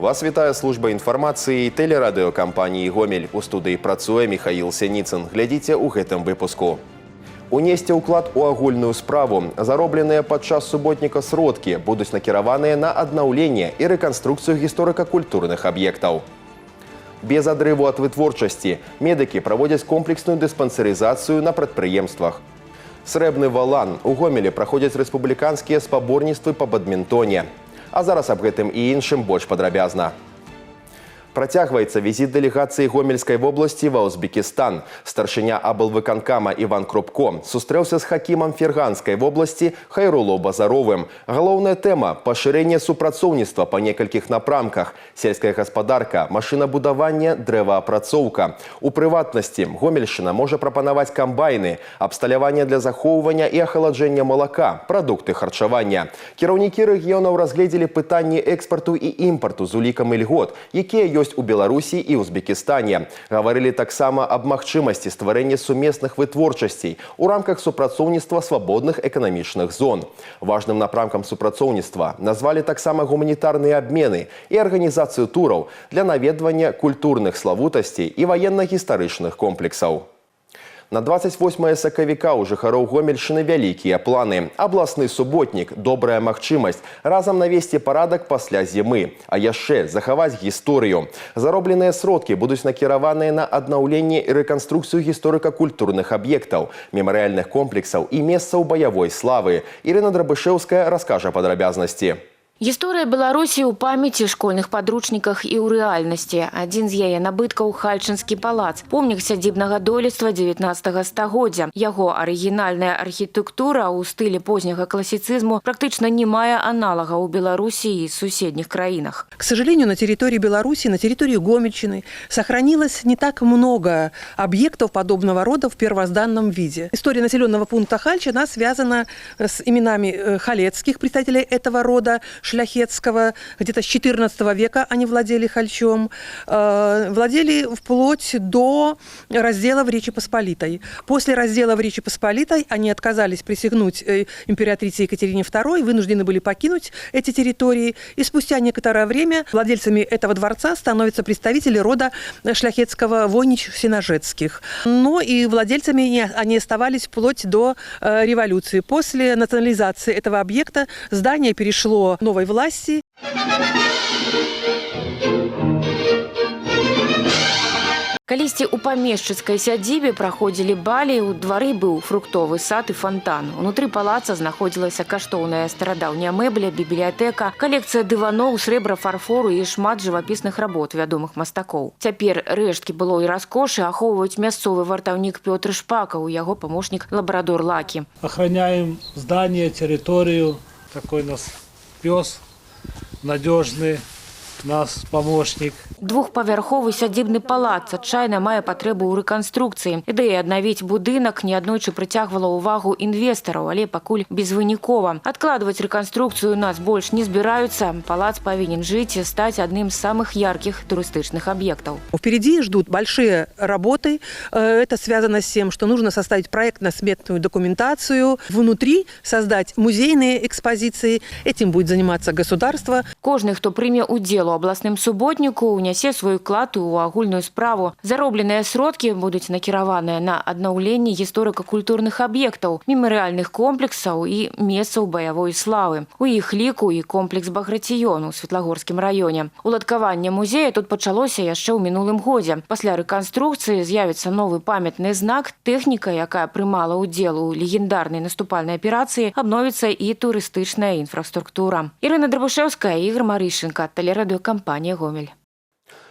Вас вітае служба інфармацыі тэлерадыёкампаніі «Гомель». У студыі працуе Михаил Синицын. Глядзіце ў гэтым выпуску. Унесці ўклад у агульную справу. Заробленыя падчас суботніка сродкі будуць накіраваныя на аднаўленне і рэканструкцыю гісторыка-культурных аб'ектаў. Без адрыву ад вытворчасці медыкі праводзяць комплексную дыспансерызацыю на прадпрыемствах. Срэбны валан. У Гомелі праходзяць рэспубліканскія спаборніцтвы па бадмінтоне. А зараз аб гэтым і іншым больш падрабязна. Працягваецца візіт дэлегацыі Гомельскай вобласці ва Узбекістан. Старшыня аблвыканкама Іван Крупко сустрэўся з хакімам Ферганскай вобласці Хайруло Базаровым. Галоўная тэма – пашырэнне супрацоўніцтва па некалькіх напрамках. Сельская гаспадарка, машынабудаванне, дрэваапрацоўка. У прыватнасці Гомельшчына можа прапанаваць камбайны, абсталяванне для захоўвання і ахаладжэння малака, прадукты харчавання. Кіраўнікі рэгіёнаў разгледзелі пытанні экспарту і імпарту з улікам ільгот, якія ёсць у Беларусі і Узбекістане. Гаварылі таксама аб магчымасці стварэння сумесных вытворчасцей у рамках супрацоўніцтва свабодных эканамічных зон. Важным напрамкам супрацоўніцтва назвалі таксама гуманітарныя абмены і арганізацыю тураў для наведвання культурных славутасцей і ваенна-гістарычных комплексаў. На 28 сакавіка у жыхароў Гомельшчыны вялікія планы. Абласны суботнік – добрая магчымасць разам навесці парадак пасля зімы, а яшчэ захаваць гісторыю. Заробленыя сродкі будуць накіраваныя на аднаўленне і рэканструкцыю гісторыка-культурных аб'ектаў, мемарыяльных комплексаў і месцаў баявой славы. Ірына Драбышэўская раскажа падрабязнасці. Гісторыя Беларусі ў памяці, школьных падручніках і ў рэальнасці. Адзін з яе набыткаў – Хальчынскі палац. Помнік сядзібнага дойлідства 19 стагоддзя. Яго арыгінальная архітэктура ў стылі позняга класіцызму практычна не мае аналага ў Беларусі і суседніх краінах. К сожалению, на территории Беларуси, на территории Гомельщины сохранилось не так много объектов подобного рода в первозданном виде. История населенного пункта Хальчина связана с именами халецких представителей этого рода, шляхетского. Где-то с 14 века они владели Хальчом. Владели вплоть до раздела в Речи Посполитой. После раздела в Речи Посполитой они отказались присягнуть императрице Екатерине II, вынуждены были покинуть эти территории. И спустя некоторое время владельцами этого дворца становятся представители рода шляхетского Войнич-Сеножецких. Но и владельцами они оставались вплоть до революции. После национализации этого объекта здание перешло новой власти. Калісьці ў памешчыцкай сядзібе праходзілі балі, у двары быў фруктовы сад і фонтан. Унутры палаца знаходзілася каштоўная старадаўняя мэбля, бібліятэка, калекцыя дываноў, срэбра, фарфору і шмат жывапісных работ вядомых мастакоў. Цяпер рэшткі былой раскошы ахоўваюць мясцовы вартаўнік Пётр Шпакаў, яго памочнік лабрадор Лакі. Охраняем здание, территорию. Такой у нас пес надежный. Нас помощник. Двухпавярховы сядзібны палац адчайна мае патрэбу ў рэканструкцыі. Ідэя аднавіць будынак неаднойчы прыцягвала ўвагу інвестараў, але пакуль безвынікова. Адкладваць рэканструкцыю нас больш не збіраюцца. Палац павінен жыць і стаць адным з самых яркіх турыстычных объектов. Впереди ждут большие работы. Это связано с тем, что нужно составить проектно-сметную документацию. Внутри создать музейные экспозиции. Этим будет заниматься государство. Кожны, хто прыме удзел у абласным суботніку, унясе свой уклад у агульную справу. Заробленыя сродкі будуць накіраваныя на аднаўленне гісторыка-культурных аб'ектаў, мемарыяльных комплексаў і месцаў баявой славы. У іх ліку і комплекс Багратыён у Светлагорскім раёне. Уладкаванне музея тут пачалося яшчэ ў мінулым годзе. Пасля рэканструкцыі з'явіцца новы памятны знак, тэхніка, якая прымала ўдзел у легендарнай наступальнай аперацыі, абновіцца і турыстычная інфраструктура. Ірына Драбышэўская, Ігор Марышченко, тэлерадыёкампанія «Гомель».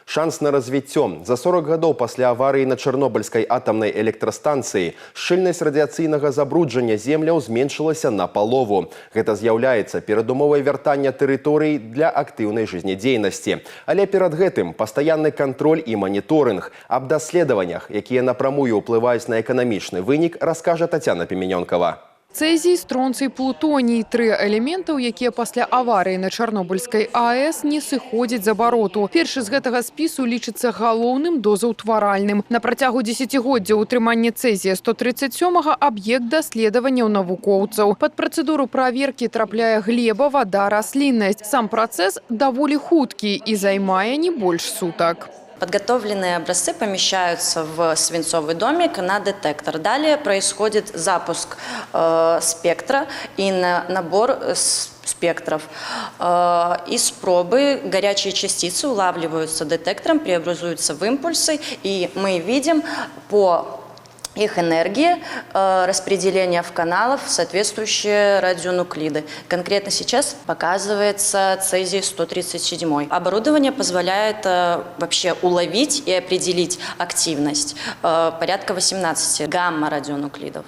Шанс на развіццё. За 40 гадоў пасля аварыі на Чарнобыльскай атамнай электрастанцыі шчыльнасць радыяцыйнага забруджання земляў зменшылася на палову. Гэта з'яўляецца перадумовай вяртання тэрыторый для актыўнай жизнедзейнасці. Але перад гэтым пастаянны кантроль і маніторынг. Аб даследаваннях, якія напрамую ўплываюць на эканамічны вынік, раскажа Тацяна Пеменёнкава. Цезій, стронцый, плутоній – 3 элементаў, якія пасля аварыі на Чарнобыльскай АЭС не сыходзяць з абароту. Першы з гэтага спісу лічыцца галоўным дозаўтваральным. На працягу дзесяцігоддзя ўтрымання цезія 137 аб'ект даследаванняў навукоўцаў. Пад працэдуру праверкі трапляе глеба, вада, расліннасць. Сам працэс даволі хуткі і займае не больш сутак. Подготовленные образцы помещаются в свинцовый домик на детектор. Далее происходит запуск спектра и набор спектров. Из пробы горячие частицы улавливаются детектором, преобразуются в импульсы, и мы видим по их энергии распределение в каналах в соответствующие радионуклиды. Конкретно сейчас показывается цезий-137. Оборудование позволяет вообще уловить и определить активность порядка 18 гамма-радионуклидов.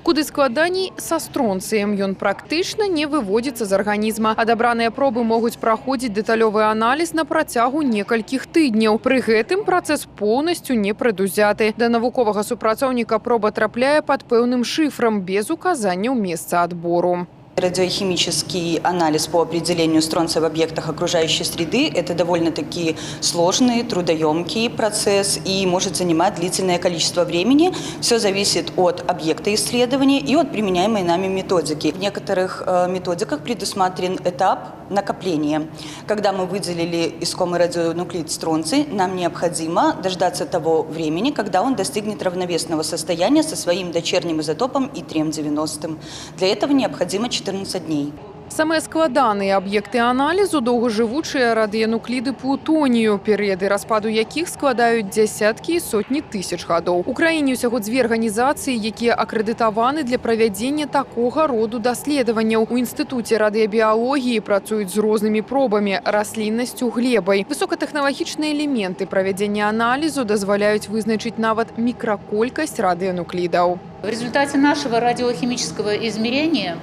Куды складаней са стронцыем. Ён практычна не выводзіцца з арганізма. Адабраныя пробы могуць праходзіць дэталёвы аналіз на працягу некалькіх тыдняў. Пры гэтым працэс поўнасцю не прадузяты. Да навуковага супрацоўніка проба трапляе пад пэўным шыфрам без указанняў месца адбору. Радиохимический анализ по определению стронция в объектах окружающей среды – это довольно-таки сложный, трудоемкий процесс и может занимать длительное количество времени. Все зависит от объекта исследования и от применяемой нами методики. В некоторых методиках предусмотрен этап накопления. Когда мы выделили искомый радионуклид стронций, нам необходимо дождаться того времени, когда он достигнет равновесного состояния со своим дочерним изотопом И-3-90. Для этого необходимо 14 дней. Самыя складаныя аб'екты аналізу – доўгажывучыя радыенукліды плутонію, перыяды распаду якіх складаюць дзясяткі і сотні тысяч гадоў. У краіне ўсяго 2 арганізацыі, якія акрэдытаваны для правядзення такога роду даследаванняў. У Інстытуце радыябіялогіі працуюць з рознымі пробамі, расліннасцю, глебай. Высокатэхналагічныя элементы правядзення аналізу дазваляюць вызначыць нават мікраколькасць радыенуклідаў. В результате нашего радиохимического измерения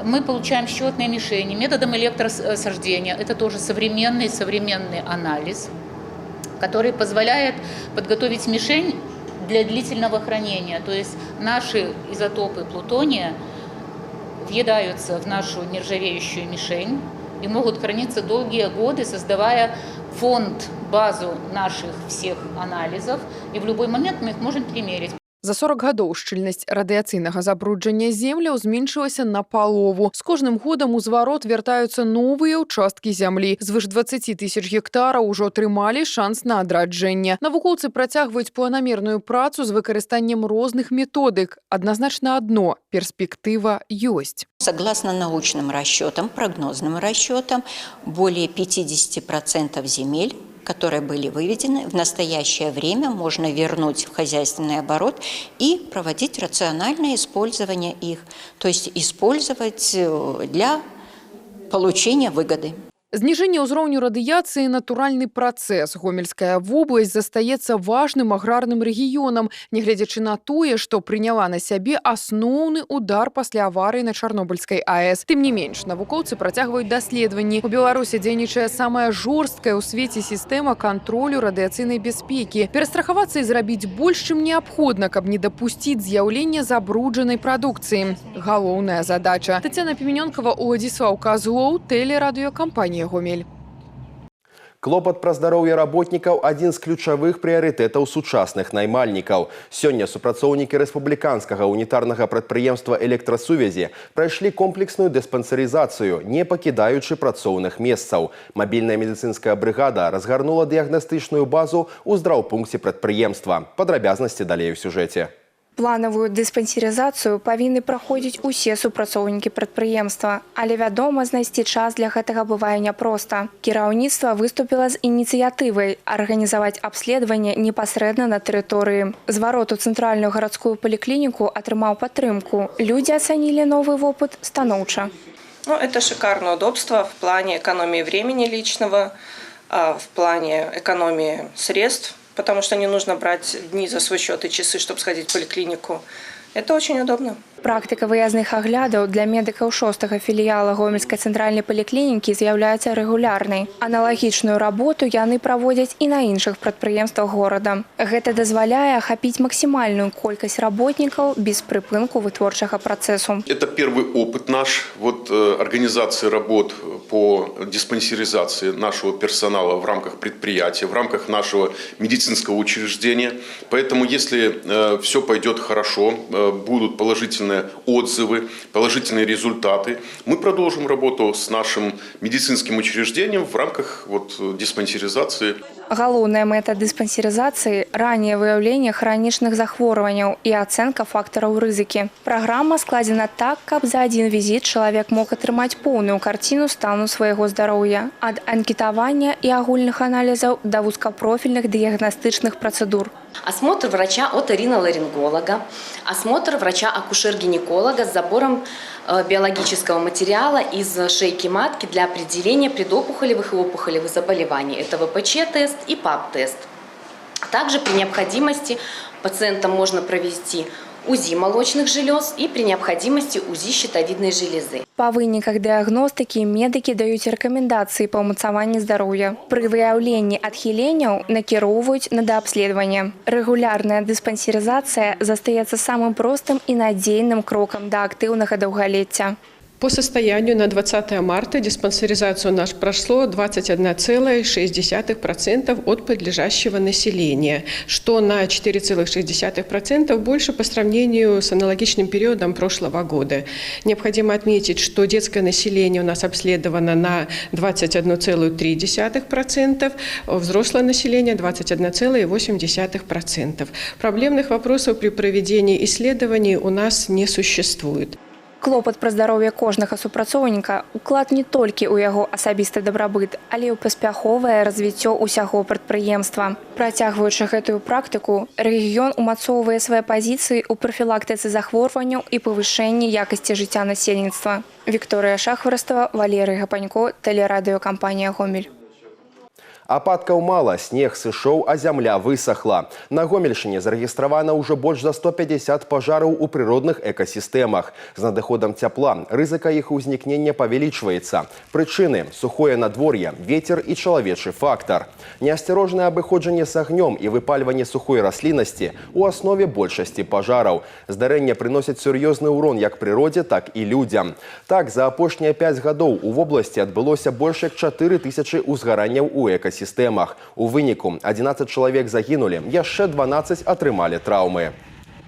мы получаем счетные мишени методом электросождения. Это тоже современный анализ, который позволяет подготовить мишень для длительного хранения. То есть наши изотопы плутония въедаются в нашу нержавеющую мишень и могут храниться долгие годы, создавая фонд, базу наших всех анализов. И в любой момент мы их можем примерить. За 40 гадоў шчыльнасць радыяцыйнага забруджання земляў зменшылася напалову. З кожным годам у зварот вяртаюцца новыя ўчасткі зямлі. Звыш 20 тысяч гектараў ужо атрымалі шанс на адраджэнне. Навукоўцы працягваюць планамерную працу з выкарыстаннем розных методык. Адназначна адно – перспектыва ёсць. Согласно научным расчетам, прогнозным расчетам, более 50% земель, которые были выведены, в настоящее время можно вернуть в хозяйственный оборот и проводить рациональное использование их, то есть использовать для получения выгоды. Зніжэнне ўзроўню радыяцыі – натуральны працэс. Гомельская вобласць застаецца важным аграрным рэгіёнам, нягледзячы на тое, што прыняла на сябе асноўны удар пасля аварыі на Чарнобыльскай АЭС. Тым не менш, навукоўцы працягваюць даследаванні. У Беларусі дзейнічае самая жорсткая ў свеце сістэма кантролю радыяцыйнай бяспекі. Перастрахавацца і зрабіць больш, чым неабходна, каб не дапусціць з'яўлення забруджанай прадукцыі. Галоўная задача. Тацяна Піменёнкава, Уладзіслаў Казлоў, тэлерадыёкампанія Гомель. Клопат пра здароўе работнікаў – адзін з ключавых прыярытэтаў сучасных наймальнікаў. Сёння супрацоўнікі рэспубліканскага унітарнага прадпрыемства электрасувязі прайшлі комплексную дыспансерызацыю, не пакідаючы працоўных месцаў. Мабільная медыцынская брыгада разгарнула дыягнастычную базу ў здраўпункце прадпрыемства. Падрабязнасці далей у сюжэце. Планавую дыспансерызацыю павінны праходзіць усе супрацоўнікі прадпрыемства, але вядома, знайсці час для гэтага бывае няпроста. Кіраўніцтва выступіла з ініцыятывай арганізаваць абследаванне непасрэдна на тэрыторыі. Зварот у цэнтральную гарадскую паліклініку атрымаў падтрымку. Людзі ацанілі новы вопыт станоўча. Это шикарное удобство в плане экономии времени личного, в плане экономии средств, потому что не нужно брать дни за свой счет и часы, чтобы сходить в поликлинику. Это очень удобно. Практыка выязных аглядаў для медыкаў 6-го філіяла Гомельскай цэнтральнай паліклінікі з'яўляецца рэгулярнай. Аналагічную работу яны праводзяць і на іншых прадпрыемствах горада. Гэта дазваляе ахапіць максімальную колькасць работнікаў без прыпынку вытворчага працэсу. Это первый опыт наш организации работ по диспансеризации нашего персонала в рамках предприятия, в рамках нашего медицинского учреждения. Поэтому, если все пойдет хорошо, будут положительные отзывы, положительные результаты, мы продолжим работу с нашим медицинским учреждением в рамках диспансеризации. Галоўная мэта дыспансерызацыі – ранняе выяўленне хранічных захворванняў і ацэнка фактараў рызыкі. Праграма складзена так, каб за адзін візіт чалавек мог атрымаць поўную карціну стану свайго здароўя. Ад анкетавання і агульных аналізаў да вузкапрофільных дыягнастычных працэдур. Осмотр врача-оториноларинголога, осмотр врача-акушер-гинеколога с забором биологического материала из шейки матки для определения предопухолевых и опухолевых заболеваний. Это ВПЧ-тест и ПАП-тест. Также при необходимости пациентам можно провести УЗИ молочных желез и при необходимости УЗИ щитовидной железы. Па выніках дыягностыкі медыкі даюць рэкамендацыі па ўмацаванні здароўя. Пры выяўленні адхіленняў накіроўваюць на даабследаванне. Рэгулярная дыспансерызацыя застаецца самым простым і надзейным крокам да актыўнага даўгалецця. По состоянию на 20 марта диспансеризацию наш прошло 21,6% от подлежащего населения, что на 4,6% больше по сравнению с аналогичным периодом прошлого года. Необходимо отметить, что детское население у нас обследовано на 21,3%, взрослое население 21,8%. Проблемных вопросов при проведении исследований у нас не существует. Клопат пра здароўе кожнага супрацоўніка уклад не толькі ў яго асабісты дабрабыт, але і ў паспяховае развіццё ўсяго прадпрыемства. Працягваючы гэтую практыку, рэгіён умацоўвае свае пазіцыі ў прафілактыцы захворванняў і павышэнні якасці жыцця насельніцтва. Вікторыя Шахварастава, Валерый Гапанько, тэлерадыёкампанія «Гомель». Ападкаў мала, снег сышоў, а зямля высохла. На Гомельшыне зарэгістравана ўжо больш за 150 пажараў у прыродных экасістэмах. З надыходам цяпла рызыка іх узнікнення павялічваецца. Прычыны – сухое надвор'е, вецер і чалавечы фактар. Неасцярожнае абыходжанне з агнём і выпальванне сухой расліннасці у аснове большасці пажараў. Здарэнне прыносяць сур'ёзны ўрон як прыродзе, так і людзям. Так, за апошнія 5 гадоў у вобласці адбылося больш як 4000 узгаранняў у экасістэмах. У выніку 11 чалавек загинули, яшчэ 12 атрымалі траўмы.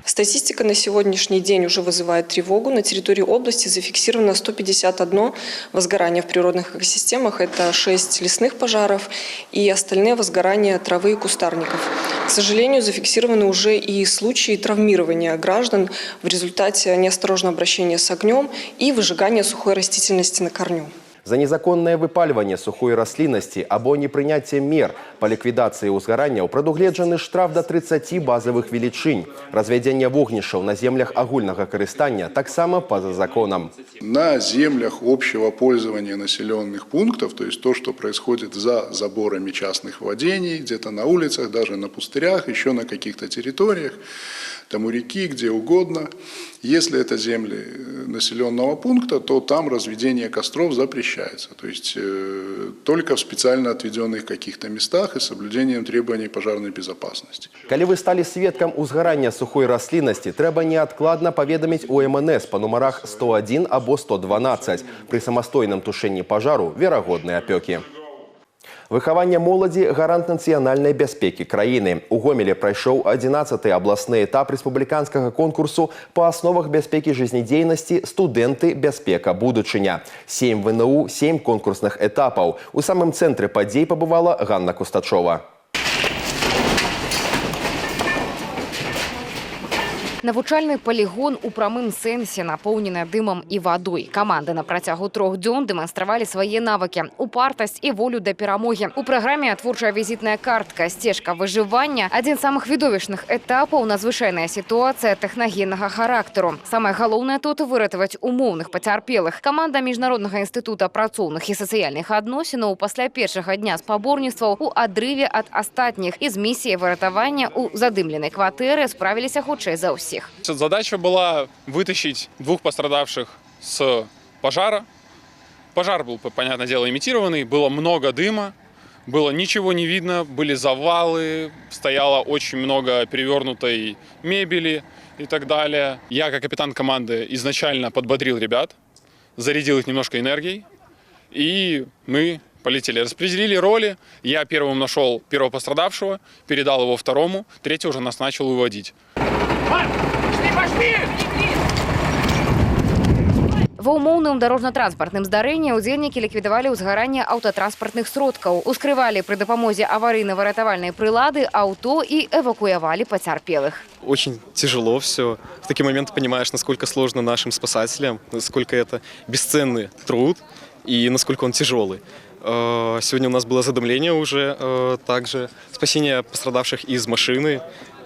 Статистика на сегодняшний день уже вызывает тревогу. На территории области зафиксировано 151 возгорание в природных экосистемах. Это 6 лесных пожаров и остальные возгорания травы и кустарников. К сожалению, зафиксированы уже и случаи травмирования граждан в результате неосторожного обращения с огнем и выжигания сухой растительности на корню. За незаконное выпаливание сухой расліннасці або непрыняцце мер па ліквідацыі ўзгаранняў прадугледжаны штраф до 30 базовых велічынь. Развядзенне вогнішаў на землях агульнага карыстання таксама па-за законом. На землях общего пользования населенных пунктов, то есть то, что происходит за заборами частных владений, где-то на улицах, даже на пустырях, еще на каких-то территориях, там у реки, где угодно. Если это земли населенного пункта, то там разведение костров запрещается. То есть только в специально отведенных каких-то местах и с соблюдением требований пожарной безопасности. Калі вы стали сведкам узгарання сухой расліннасці, трэба неадкладна паведаміць у МНС па нумарах 101 або 112. Пры самастойным тушэнні пажару верагодныя апёкі. Выхаванне моладзі – гарант нацыянальнай бяспекі краіны. У Гомелі прайшоў 11-й абласны этап рэспубліканскага конкурсу па асновах бяспекі жизнедзейнасці «Студэнты. Бяспека. Будучыня». 7 ВНУ, 7 конкурсных этапаў. У самым цэнтры падзей пабывала Ганна Кустачова. Навучальны полігон у прамым сэнсе напоўнены дымам і вадой. Каманды на працягу 3 дзён дэманстравалі свае навыкі, упартасць і волю да перамогі. У праграме творчая візітная картка, сцежка выжывання, адзін з самых відовішчных этапаў надзвычайная сітуацыя тэхнагеннага характару. Самае галоўнае тут выратаваць умоўных пацярпелых. Каманда Міжнароднага інстытута працоўных і сацыяльных адносінаў пасля першага дня спаборніцтваў у адрыве ад астатніх і з місіяй выратавання у задымленай кватэры справіліся хутчэй за ўсіх. всех. Задача была вытащить 2 пострадавших с пожара. Пожар был, понятное дело, имитированный, было много дыма, было ничего не видно, были завалы, стояло очень много перевернутой мебели и так далее. Я, как капитан команды, изначально подбодрил ребят, зарядил их немножко энергией, и мы полетели. Распределили роли. Я первым нашел первого пострадавшего, передал его второму, третий уже нас начал выводить. Ва ўмоўным дарожна-транспартным здарэнні ўдзельнікі ліквідавалі ўзгаранне аўтатранспартных сродкаў, ускрывалі пры дапамозе аварыйна-выратавальнай прылады аўто і эвакуявалі пацярпелых. Очень тяжело все. В такие моменты понимаешь, насколько сложно нашим спасателям, насколько это бесценный труд и насколько он тяжелый. Сегодня у нас было задымление уже, также спасение пострадавших из машины.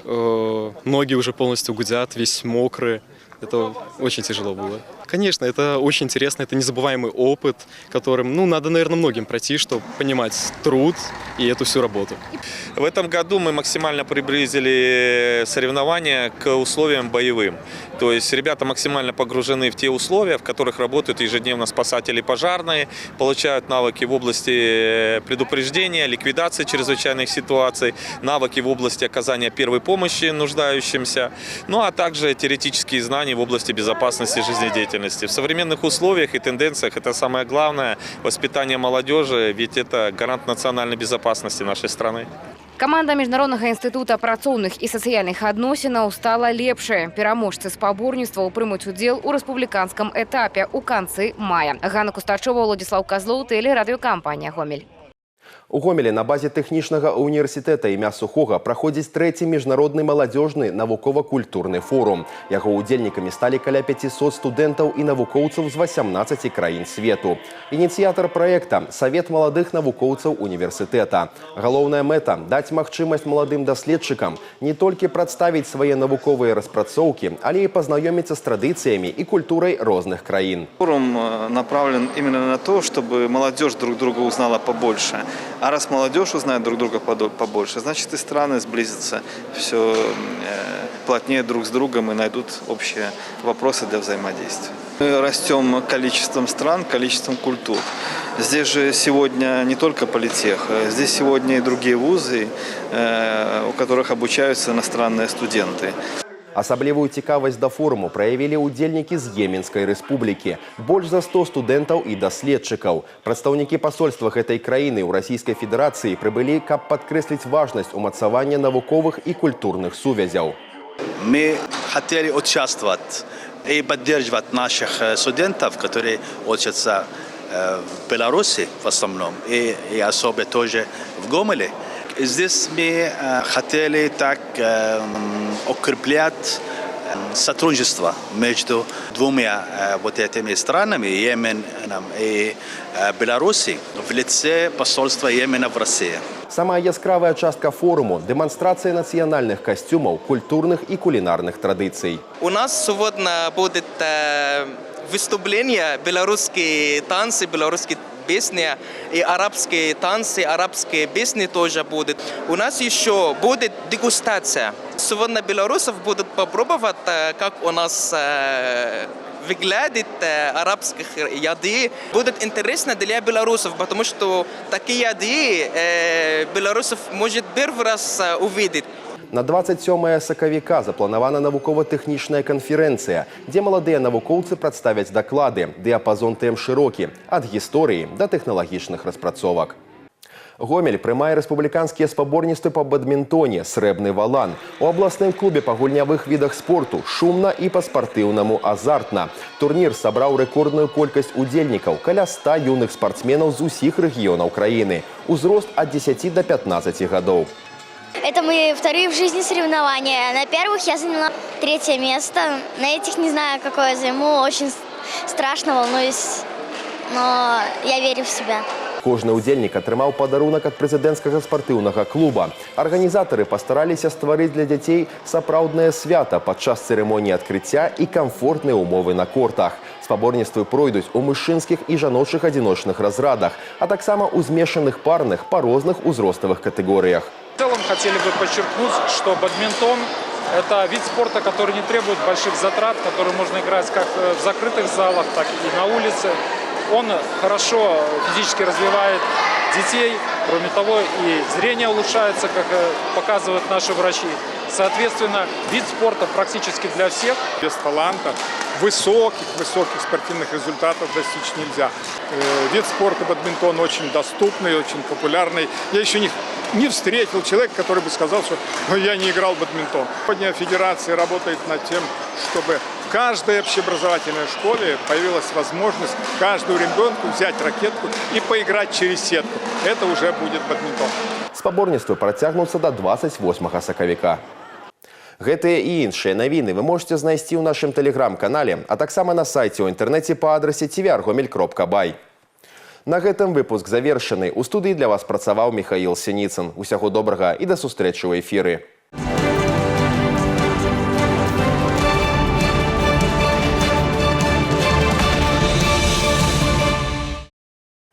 Ноги уже полностью гудят, весь мокрый. Это очень тяжело было. Конечно, это очень интересно, это незабываемый опыт, которым, надо, наверное, многим пройти, чтобы понимать труд и эту всю работу. В этом году мы максимально приблизили соревнования к условиям боевым. То есть ребята максимально погружены в те условия, в которых работают ежедневно спасатели пожарные, получают навыки в области предупреждения, ликвидации чрезвычайных ситуаций, навыки в области оказания первой помощи нуждающимся, а также теоретические знания в области безопасности жизнедеятельности. В современных условиях и тенденциях это самое главное – воспитание молодежи, ведь это гарант национальной безопасности нашей страны. Каманда Міжнароднага інстытута працоўных і сацыяльных адносінаў стала лепшай. Пераможцы спаборніцтваў прымуць удзел у рэспубліканскім этапе ў канцы мая. Ганна Кустачова, Владислав Козлоў, тэлерадыёкампанія «Гомель». У Гомелі на базе тэхнічнага універсітэта імя Сухога праходзіць 3-й міжнародны маладзёжны навукова-культурны форум. Яго удзельнікамі сталі каля 500 студэнтаў і навукоўцаў з 18 краін свету. Ініцыятар праекта – Савет маладых навукоўцаў універсітэта. Галоўная мэта – даць магчымасць маладым даследчыкам не толькі прадставіць свае навуковыя распрацоўкі, але і пазнаёміцца з традыцыямі і культурай розных краін. Форум направлен именно на то, чтобы молодежь друг друга узнала побольше. А раз молодежь узнает друг друга побольше, значит и страны сблизятся все плотнее друг с другом и найдут общие вопросы для взаимодействия. Мы растем количеством стран, количеством культур. Здесь же сегодня не только политех, здесь сегодня и другие вузы, у которых обучаются иностранные студенты. Асаблівую цікавасць да форуму праявілі ўдзельнікі з Йеменскай рэспублікі. Больш за 100 студэнтаў і даследчыкаў. Прадстаўнікі пасольства гэтай краіны ў Расійскай Федэрацыі прыбылі, каб падкрэсліць важнасць умацавання навуковых і культурных сувязяў. Мы хотели участвовать и поддерживать наших студентов, которые учатся в Беларуси в основном, и особенно тоже в Гомеле. Здесь мы хотели так укреплять сотрудничество между двумя вот этими странами, Йеменом и Беларусью, в лице посольства Йемена в России. Самая яскравая частка форуму – демонстрация национальных костюмов, культурных и кулинарных традиций. У нас сегодня будет выступление, белорусские танцы, белорусские песни и арабские танцы, арабские песни тоже будут. У нас еще будет дегустация. Сегодня белорусов будут попробовать, как у нас выглядит арабских еды. Будет интересно для белорусов, потому что такие еды белорусов может первый раз увидеть. На 27 сакавіка запланавана навукова-тэхнічная канферэнцыя, дзе маладыя навукоўцы прадставяць даклады, дыяпазон тэм шырокі, ад гісторыі да тэхналагічных распрацовак. Гомель прымае рэспубліканскія спаборніцтвы па бадмінтоне «Срэбны валан». У абласным клубе па гульнявых відах спорту шумна і па-спартыўнаму азартна. Турнір сабраў рэкордную колькасць удзельнікаў, каля 100 юных спартсменаў з усіх рэгіёнаў краіны. Узрост ад 10 до 15 гадоў. Это мои вторые в жизни соревнования. На первых я заняла 3-е место. На этих не знаю, какое займу. Очень страшно, волнуюсь, но я верю в себя. Кожны ўдзельнік атрымаў падарунак ад прэзідэнцкага спартыўнага клуба. Арганізатары пастараліся стварыць для дзяцей сапраўднае свята падчас цырымоніі адкрыцця і камфортныя ўмовы на кортах. Спаборніцтвы пройдуць у мужчынскіх і жаночых адзіночных разрадах, а таксама ў змешаных парных па розных узроставых катэгорыях. В целом хотели бы подчеркнуть, что бадминтон – Это вид спорта, который не требует больших затрат, который можно играть как в закрытых залах, так и на улице. Он хорошо физически развивает детей. Кроме того, и зрение улучшается, как показывают наши врачи. Соответственно, вид спорта практически для всех. Без таланта высоких спортивных результатов достичь нельзя. Вид спорта бадминтон очень доступный, очень популярный. Я еще не встретил человека, который бы сказал, что я не играл в бадминтон. Сегодня федерация работает над тем, чтобы в каждой общеобразовательной школе появилась возможность каждому ребенку взять ракетку и поиграть через сетку. Это уже будет бадминтон. Спаборніцтвы працягнуцца до 28 сакавіка. Гэтыя і іншыя навіны вы можете знайсці ў нашым тэлеграм-канале, а таксама на сайце ў інтэрнэце па адрасе tvr.gomel.by. На гэтым выпуск завершаны. У студыі для вас працаваў Михаил Синицын. Усяго добрага і да сустрэчы ў эфіры.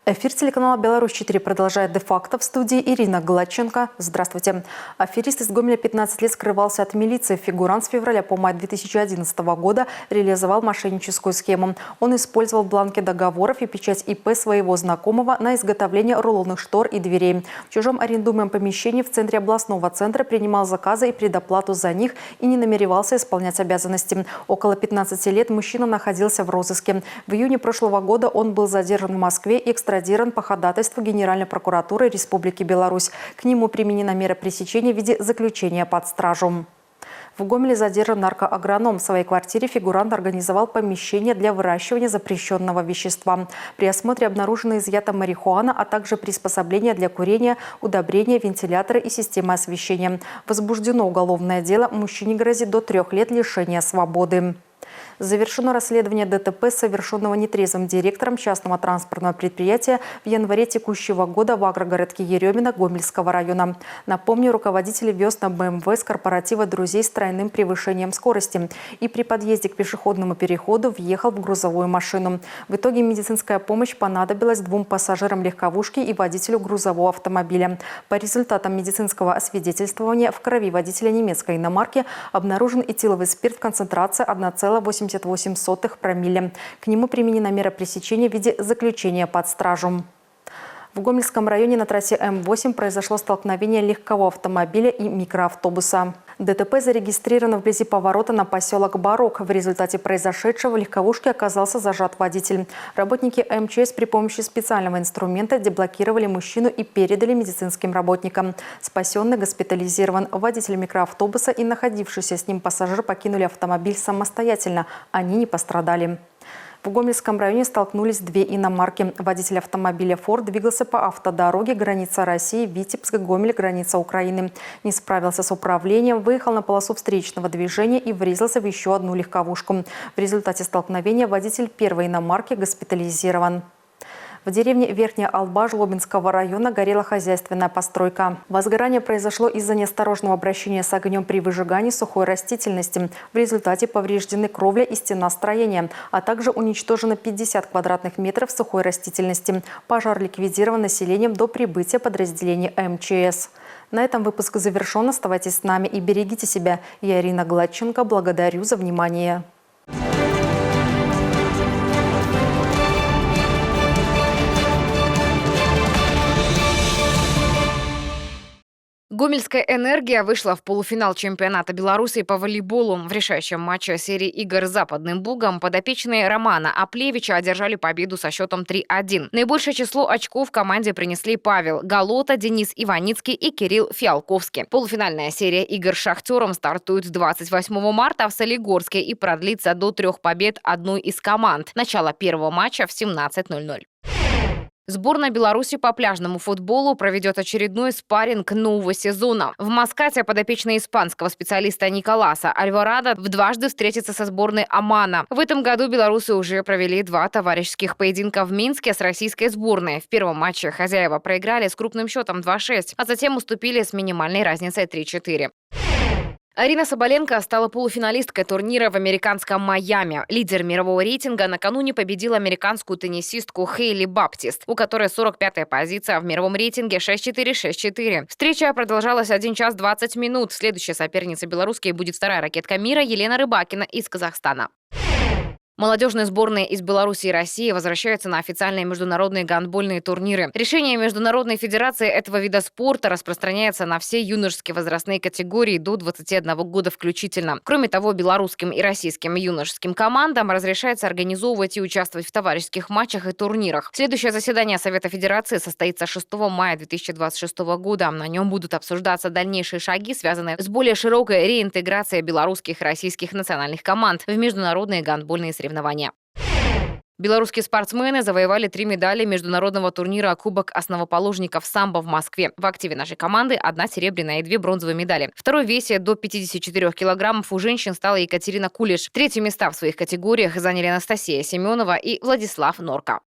Эфир телеканала «Беларусь-4» продолжает де-факто. В студии Ирина Гладченко. Здравствуйте. Аферист из Гомеля 15 лет скрывался от милиции. Фигурант с февраля по май 2011 года реализовал мошенническую схему. Он использовал бланки договоров и печать ИП своего знакомого на изготовление рулонных штор и дверей. В чужом арендуемом помещении в центре областного центра принимал заказы и предоплату за них и не намеревался исполнять обязанности. Около 15 лет мужчина находился в розыске. В июне прошлого года он был задержан в Москве и экстрадирован по ходатайству Генеральной прокуратуры Республики Беларусь. К нему применена мера пресечения в виде заключения под стражу. В Гомеле задержан наркоагроном. В своей квартире фигурант организовал помещение для выращивания запрещенного вещества. При осмотре обнаружено изъято марихуана, а также приспособления для курения, удобрения, вентиляторы и системы освещения. Возбуждено уголовное дело. Мужчине грозит до 3 лет лишения свободы. Завершено расследование ДТП, совершенного нетрезвым директором частного транспортного предприятия в январе текущего года в агрогородке Еремино Гомельского района. Напомню, руководитель вез на БМВ с корпоратива друзей с тройным превышением скорости и при подъезде к пешеходному переходу въехал в грузовую машину. В итоге медицинская помощь понадобилась 2 пассажирам легковушки и водителю грузового автомобиля. По результатам медицинского освидетельствования в крови водителя немецкой иномарки обнаружен этиловый спирт в концентрации 1,88 промилле. К нему применена мера пресечения в виде заключения под стражу. В Гомельском районе на трассе М8 произошло столкновение легкового автомобиля и микроавтобуса. ДТП зарегистрировано вблизи поворота на поселок Барок. В результате произошедшего в легковушке оказался зажат водитель. Работники МЧС при помощи специального инструмента деблокировали мужчину и передали медицинским работникам. Спасенный госпитализирован. Водитель микроавтобуса и находившийся с ним пассажир покинули автомобиль самостоятельно. Они не пострадали. В Гомельском районе столкнулись 2 иномарки. Водитель автомобиля «Форд» двигался по автодороге граница России, Витебск, Гомель, граница Украины. Не справился с управлением, выехал на полосу встречного движения и врезался в еще одну легковушку. В результате столкновения водитель первой иномарки госпитализирован. В деревне Верхняя Алба Жлобинского района горела хозяйственная постройка. Возгорание произошло из-за неосторожного обращения с огнем при выжигании сухой растительности. В результате повреждены кровля и стена строения, а также уничтожено 50 квадратных метров сухой растительности. Пожар ликвидирован населением до прибытия подразделений МЧС. На этом выпуск завершен. Оставайтесь с нами и берегите себя. Я Ирина Гладченко. Благодарю за внимание. Гомельская «Энергия» вышла в полуфинал чемпионата Беларуси по волейболу. В решающем матче серии игр с Западным Бугом подопечные Романа Аплевича одержали победу со счетом 3-1. Наибольшее число очков команде принесли Павел Галота, Денис Иваницкий и Кирилл Фиалковский. Полуфинальная серия игр с «Шахтером» стартует 28 марта в Солигорске и продлится до 3 побед одной из команд. Начало первого матча в 17:00. Сборная Беларуси по пляжному футболу проведет очередной спарринг нового сезона. В Маскате подопечные испанского специалиста Николаса Альварадо дважды встретятся со сборной Омана. В этом году белорусы уже провели 2 товарищеских поединка в Минске с российской сборной. В первом матче хозяева проиграли с крупным счетом 2-6, а затем уступили с минимальной разницей 3-4. Арина Соболенко стала полуфиналисткой турнира в американском Майами. Лидер мирового рейтинга накануне победила американскую теннисистку Хейли Баптист, у которой 45-я позиция в мировом рейтинге 6-4-6-4. Встреча продолжалась 1 час 20 минут. Следующая соперница белорусской будет вторая ракетка мира Елена Рыбакина из Казахстана. Молодежные сборные из Беларуси и России возвращаются на официальные международные гандбольные турниры. Решение Международной федерации этого вида спорта распространяется на все юношеские возрастные категории до 21 года включительно. Кроме того, белорусским и российским юношеским командам разрешается организовывать и участвовать в товарищеских матчах и турнирах. Следующее заседание Совета Федерации состоится 6 мая 2026 года. На нем будут обсуждаться дальнейшие шаги, связанные с более широкой реинтеграцией белорусских и российских национальных команд в международные гандбольные соревнования. Белорусские спортсмены завоевали 3 медали международного турнира «Кубок основоположников самбо» в Москве. В активе нашей команды 1 серебряная и 2 бронзовые медали. Второй в весе до 54 килограммов у женщин стала Екатерина Кулиш. Третьи места в своих категориях заняли Анастасия Семенова и Владислав Норка.